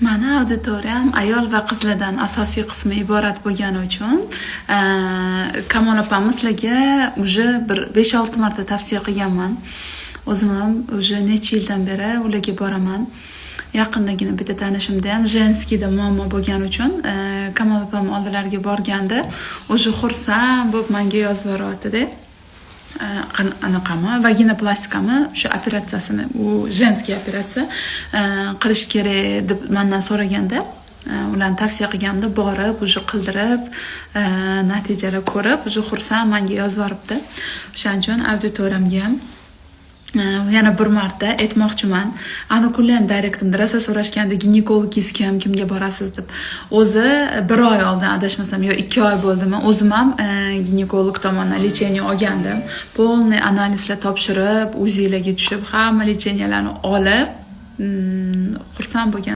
Mani auditoriyam ayol va qizlardan asosiy qismi iborat bo'lgani uchun Kamol opamni sizlarga уже bir 5-6 marta tavsiya qilganman. O'zim ham уже necha yildan beri ularga boraman. Yaqindagina bitta tanishimda ham jenskiyda muammo bo'lgani uchun Kamol opam oldilariga borganda уже xursand bo'lib menga yozib yuboryapti-da. Anaqami vaginoplastikami shu operatsiyasini u jenskiy operatsiya qilish kerak deb mendan so'raganda ularni tavsiya qilganimda borib уже qildirib natijalar ko'rib уже xursand menga yozib yuboribdi. O'shaning uchun auditoriyamga ham yana bir marta aytmoqchiman. Ana kunlar ham direktimda rosa so'rashganda ginekologingiz kimga borasiz deb. O'zi 1 oy oldin adashmasam yo 2 oy bo'ldimi, o'zim ham ginekolog tomonidan lecheniya olgandim. Polniy analizlar topshirib, UZIlarga tushib, hamma lecheniyalarni olib, xursand bo'lgan